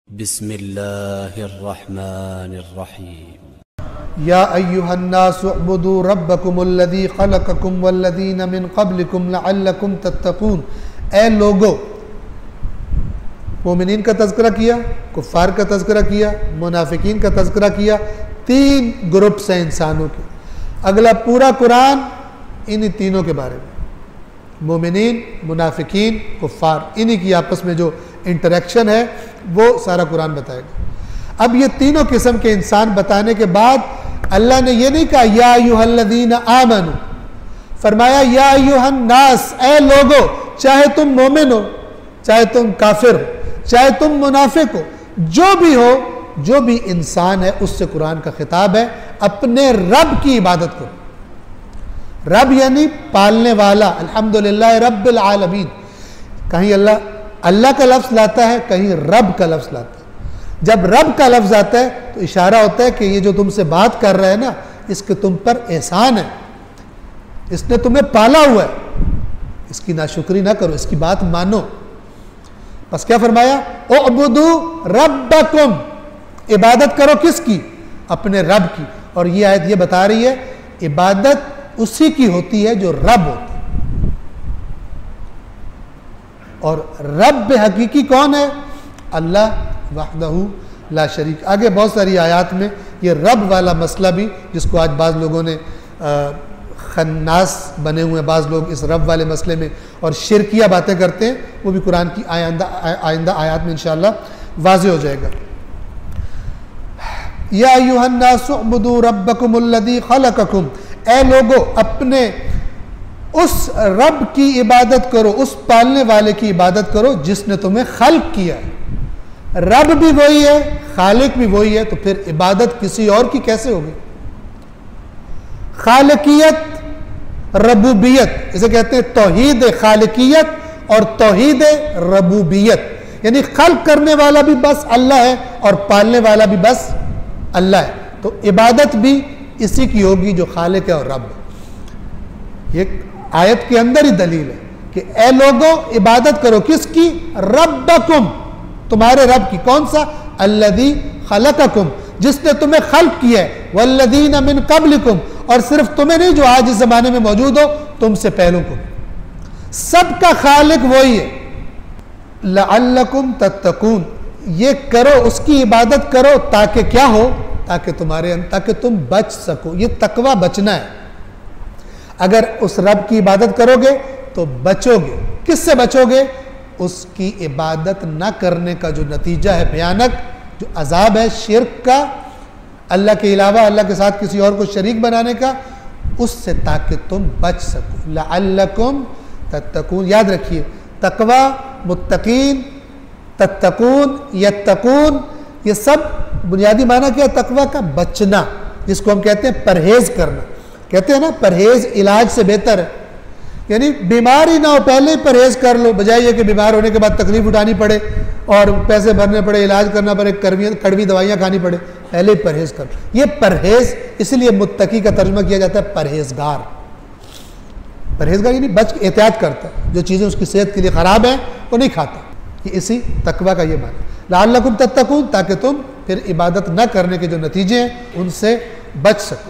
بسم اللہ الرحمن الرحیم یا ایہا الناس اعبدوا ربکم الذی خلقکم والذین من قبلکم لعلکم تتقون۔ اے لوگو، مومنین کا تذکرہ کیا، کفار کا تذکرہ کیا، منافقین کا تذکرہ کیا، تین گروپس ہیں انسانوں کے۔ اگلا پورا قرآن انہی تینوں کے بارے میں، مومنین، منافقین، کفار، انہی کی آپس میں جو انٹریکشن ہے وہ سارا قرآن بتائے گا۔ اب یہ تینوں قسم کے انسان بتانے کے بعد اللہ نے یہ نہیں کہا یا ایھا الذین آمنوا، فرمایا یا ایھا الناس، اے لوگو، چاہے تم مومن ہو، چاہے تم کافر ہو، چاہے تم منافق ہو، جو بھی ہو، جو بھی انسان ہے، اس سے قرآن کا خطاب ہے، اپنے رب کی عبادت کرو۔ رب یعنی پالنے والا، الحمدللہ رب العالمین۔ کہیں اللہ کا لفظ لاتا ہے، کہیں رب کا لفظ لاتا ہے۔ جب رب کا لفظ آتا ہے تو اشارہ ہوتا ہے کہ یہ جو تم سے بات کر رہا ہے نا، اس کے تم پر احسان ہے، اس نے تمہیں پالا ہوا ہے، اس کی ناشکری نہ کرو، اس کی بات مانو۔ بس کیا فرمایا؟ اعبدوا ربکم، عبادت کرو کس کی؟ اپنے رب کی۔ اور یہ آیت یہ بتا رہی ہے عبادت اسی کی ہوتی ہے جو رب ہوتا ہے۔ اور رب حقیقی کون ہے؟ اللہ وحدہ لا شریک۔ آگے بہت ساری آیات میں یہ رب والا مسئلہ بھی، جس کو آج بعض لوگوں نے خناس بنے ہوئے بعض لوگ اس رب والے مسئلے میں اور شرکیہ باتیں کرتے ہیں، وہ بھی قرآن کی آئندہ آیات میں انشاءاللہ واضح ہو جائے گا۔ یا ایھا الناس اعبدوا ربکم الذی خلقکم، اے لوگو، اپنے اس رب کی عبادت کرو، اس پالنے والے کی عبادت کرو جس نے تمہیں خلق کیا ہے۔ رب بھی وہی ہے، خالق بھی وہی ہے، تو پھر عبادت کسی اور کی کیسے ہوگی؟ خالقیت، ربوبیت، اسے کہتے ہیں توحید خالقیت اور توحید ربوبیت، یعنی خلق کرنے والا بھی بس اللہ ہے اور پالنے والا بھی بس اللہ ہے، تو عبادت بھی اسی کی ہوگی جو خالق ہے اور رب ہے۔ یہ آیت کے اندر ہی دلیل ہے کہ اے لوگو، عبادت کرو کس کی؟ ربکم، تمہارے رب کی۔ کون سا؟ الذی خلقکم، جس نے تمہیں خلق کیا ہے، والذین من قبلکم، اور صرف تمہیں نہیں، جو آج اس زمانے میں موجود ہو، تم سے پہلوں کو، سب کا خالق وہی ہے۔ لعلکم تتقون، یہ کرو، اس کی عبادت کرو تاکہ کیا ہو؟ تاکہ تم بچ سکو۔ یہ تقوی بچنا ہے۔ اگر اس رب کی عبادت کرو گے تو بچو گے۔ کس سے بچو گے؟ اس کی عبادت نہ کرنے کا جو نتیجہ ہے بھیانک، جو عذاب ہے شرک کا، اللہ کے علاوہ اللہ کے ساتھ کسی اور کو شریک بنانے کا، اس سے تاکہ تم بچ سکو۔ لعلکم تتقون، یاد رکھیے، تقوی، متقین، تتقون، یتقون، یہ سب بنیادی معنی کیا ہے؟ تقوی کا بچنا، جس کو ہم کہتے ہیں پرہیز کرنا۔ کہتے ہیں نا پرہیز علاج سے بہتر ہے، یعنی بیماری نہ ہو پہلے ہی پرہیز کر لو، بجائے یہ کہ بیمار ہونے کے بعد تکلیف اٹھانی پڑے اور پیسے بھرنے پڑے، علاج کرنا پڑے، کڑوی دوائیاں کھانی پڑے، پہلے ہی پرہیز کر لو۔ یہ پرہیز، اس لیے متقی کا ترجمہ کیا جاتا ہے پرہیزگار۔ پرہیزگار یعنی بچ کے احتیاط کرتا ہے، جو چیزیں اس کی صحت کے لیے خراب ہیں وہ نہیں کھاتا۔ یہ اسی تقوی کا یہ معنی۔ لعلکم تتقون، تاکہ تم پھر عبادت نہ کرنے کے جو نتیجے ہیں ان سے بچ سکو۔